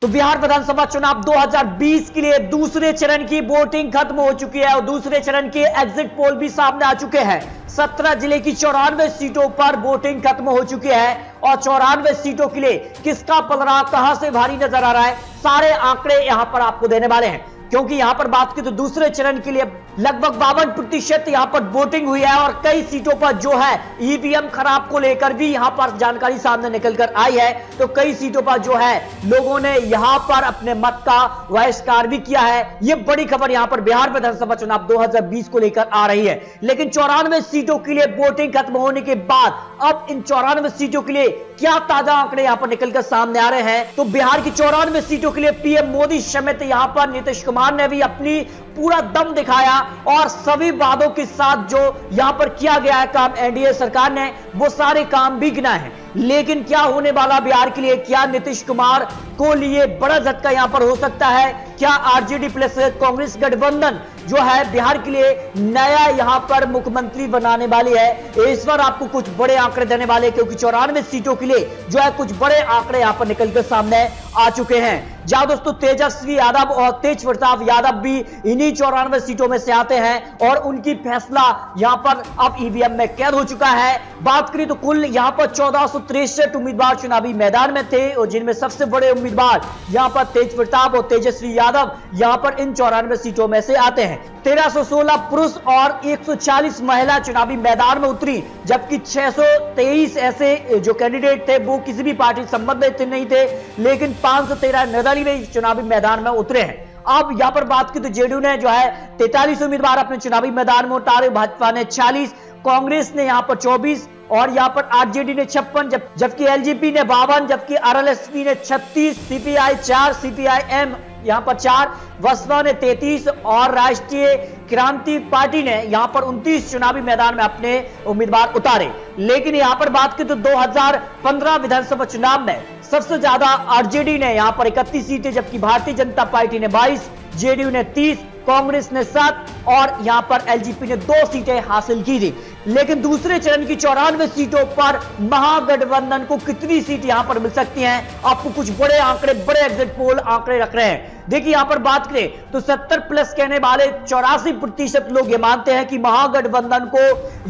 तो बिहार विधानसभा चुनाव 2020 के लिए दूसरे चरण की वोटिंग खत्म हो चुकी है और दूसरे चरण के एग्जिट पोल भी सामने आ चुके हैं। 17 जिले की 94 सीटों पर वोटिंग खत्म हो चुकी है और 94 सीटों के लिए किसका पलड़ा कहां से भारी नजर आ रहा है, सारे आंकड़े यहां पर आपको देने वाले हैं। क्योंकि यहां पर बात की तो दूसरे चरण के लिए लगभग 52% यहां पर वोटिंग हुई है और कई सीटों पर जो है ईवीएम खराब को लेकर भी यहां पर जानकारी सामने निकलकर आई है। तो कई सीटों पर जो है लोगों ने यहां पर अपने मत का बहिष्कार भी किया है। यह बड़ी खबर यहां पर बिहार विधानसभा चुनाव 2020 को लेकर आ रही है। लेकिन 94 सीटों के लिए वोटिंग खत्म होने के बाद अब इन 94 सीटों के लिए क्या ताजा आंकड़े यहां पर निकलकर सामने आ रहे हैं। तो बिहार की 94 सीटों के लिए पीएम मोदी समेत यहां पर नीतीश कुमार ने भी अपनी पूरा दम दिखाया और सभी वादों के साथ जो यहां पर किया गया है काम एनडीए सरकार ने, वो सारे काम भी गिना है। लेकिन क्या होने वाला बिहार के लिए, क्या नीतीश कुमार को लिए बड़ा झटका यहां पर हो सकता है? क्या आरजेडी प्लस कांग्रेस गठबंधन जो है बिहार के लिए नया यहां पर मुख्यमंत्री बनाने वाली है? इस बार आपको कुछ बड़े आंकड़े देने वाले, क्योंकि 94 सीटों के लिए जो है कुछ बड़े आंकड़े यहां पर निकलकर सामने आ चुके हैं। जहां दोस्तों तेजस्वी यादव और तेज प्रताप यादव भी इन्हीं 94 सीटों में से आते हैं और उनकी फैसला यहां पर अब ईवीएम में कैद हो चुका है। बात करें तो कुल यहां पर 1463 उम्मीदवार चुनावी मैदान में थे और जिनमें सबसे बड़े उम्मीदवार यहां पर तेज प्रताप और तेजस्वी यादव यहां पर इन 94 सीटों में से आते हैं। 1316 पुरुष और 140 महिला चुनावी मैदान में उतरी, जबकि 623 ऐसे जो कैंडिडेट थे वो किसी भी पार्टी संबंधित नहीं थे, लेकिन 513 निर्दलीय भी चुनावी मैदान में उतरे हैं। अब यहां पर बात की तो जेडीयू ने जो है 43 उम्मीदवार अपने चुनावी मैदान में उतारे, भाजपा ने 40, कांग्रेस ने यहां पर 24 और यहां पर आरजेडी ने 56, जबकि एलजेपी ने 52, जबकि आरएलएसपी ने 36, सीपीआई 4, सीपीआईएम यहां पर 4, बसपा ने 33 और राष्ट्रीय क्रांति पार्टी ने यहां पर 29 चुनावी मैदान में अपने उम्मीदवार उतारे। लेकिन यहां पर बात की तो 2015 विधानसभा चुनाव में सबसे ज्यादा आरजेडी ने यहां पर 31 सीटें, जबकि भारतीय जनता पार्टी ने 22, जेडीयू ने 30, कांग्रेस ने 7 और यहां पर एलजेपी ने 2 सीटें हासिल की थी। लेकिन दूसरे चरण की 94 सीटों पर महागठबंधन को कितनी सीट यहां पर मिल सकती हैं? आपको कुछ बड़े आंकड़े, बड़े एग्जिट पोल आंकड़े रख रहे हैं। देखिए यहां पर बात करें तो 70 प्लस कहने वाले 84% लोग ये मानते हैं कि महागठबंधन को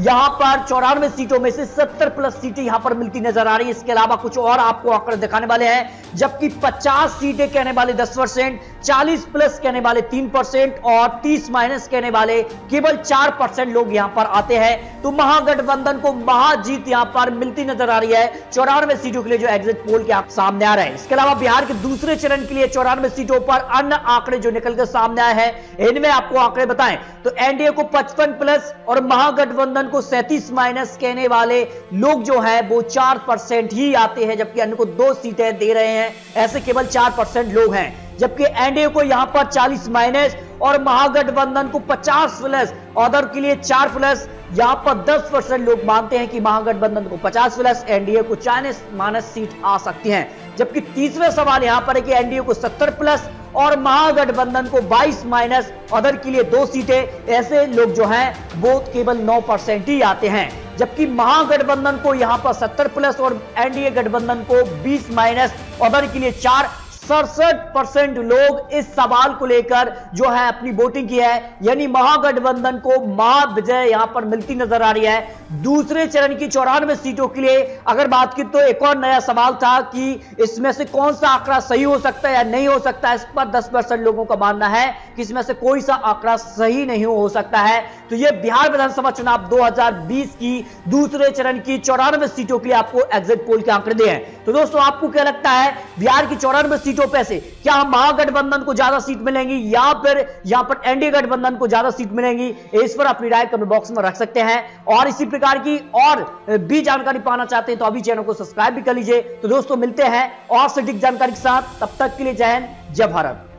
यहां पर 94 सीटों में से 70 प्लस सीटें यहां पर मिलती नजर आ रही है। इसके अलावा कुछ और आपको आंकड़े दिखाने वाले हैं, जबकि 50 सीटें कहने वाले 10%, 40 प्लस कहने वाले 3% और 30 माइनस कहने वाले केवल 4% लोग यहां पर आते हैं। तो महागठबंधन को महाजीत यहां पर मिलती नजर आ रही है 94 सीटों के लिए जो एग्जिट पोल के सामने आ रहे हैं। इसके अलावा बिहार के दूसरे चरण के लिए 94 सीटों पर अन्य आंकड़े जो निकलकर सामने आए हैं, इनमें आपको आंकड़े बताएं तो एनडीए को 55 प्लस और महागठबंधन को 37 माइनस कहने वाले लोग जो है वो 4% ही आते हैं, जबकि अन्य को 2 सीटें दे रहे हैं, ऐसे केवल 4% लोग हैं। जबकि एनडीए को यहां पर 40 माइनस और महागठबंधन को 50 प्लस, अदर के लिए 4 प्लस, यहां पर 10% लोग मानते हैं कि महागठबंधन को 50 प्लस, एनडीए को 40 माइनस सीट आ सकती हैं। जबकि तीसरा सवाल यहां पर है कि एनडीए को 70 प्लस और महागठबंधन को 22 माइनस, अदर के लिए 2 सीटें, ऐसे लोग जो हैं वो केवल 9% ही आते हैं। जबकि महागठबंधन को यहां पर 70 प्लस और एनडीए गठबंधन को 20 माइनस, अदर के लिए 4, 67% लोग इस सवाल को लेकर जो है अपनी वोटिंग की है, यानी महागठबंधन को महाविजय यहां पर मिलती नजर आ रही है। दूसरे चरण की 94 सीटों के लिए अगर बात की तो एक और नया सवाल था कि इसमें से कौन सा आंकड़ा सही हो सकता है या नहीं हो सकता है। इस पर 10% लोगों का मानना है कि इसमें से कोई सा आंकड़ा सही नहीं हो सकता है। तो यह बिहार विधानसभा चुनाव 2020 की दूसरे चरण की 94 सीटों के लिए आपको एग्जिट पोल के आंकड़े दिए हैं। तो दोस्तों आपको क्या लगता है, बिहार की 94 सीटों पर से क्या महागठबंधन को ज्यादा सीट मिलेंगी या फिर यहां पर एनडीए गठबंधन को ज्यादा सीट मिलेंगी? इस पर अपनी राय कमेंट बॉक्स में रख सकते हैं और इसी प्रकार की और भी जानकारी पाना चाहते हैं तो अभी चैनल को सब्सक्राइब भी कर लीजिए। तो दोस्तों मिलते हैं और सटीक जानकारी के साथ, तब तक के लिए जय हिंद, जय भारत।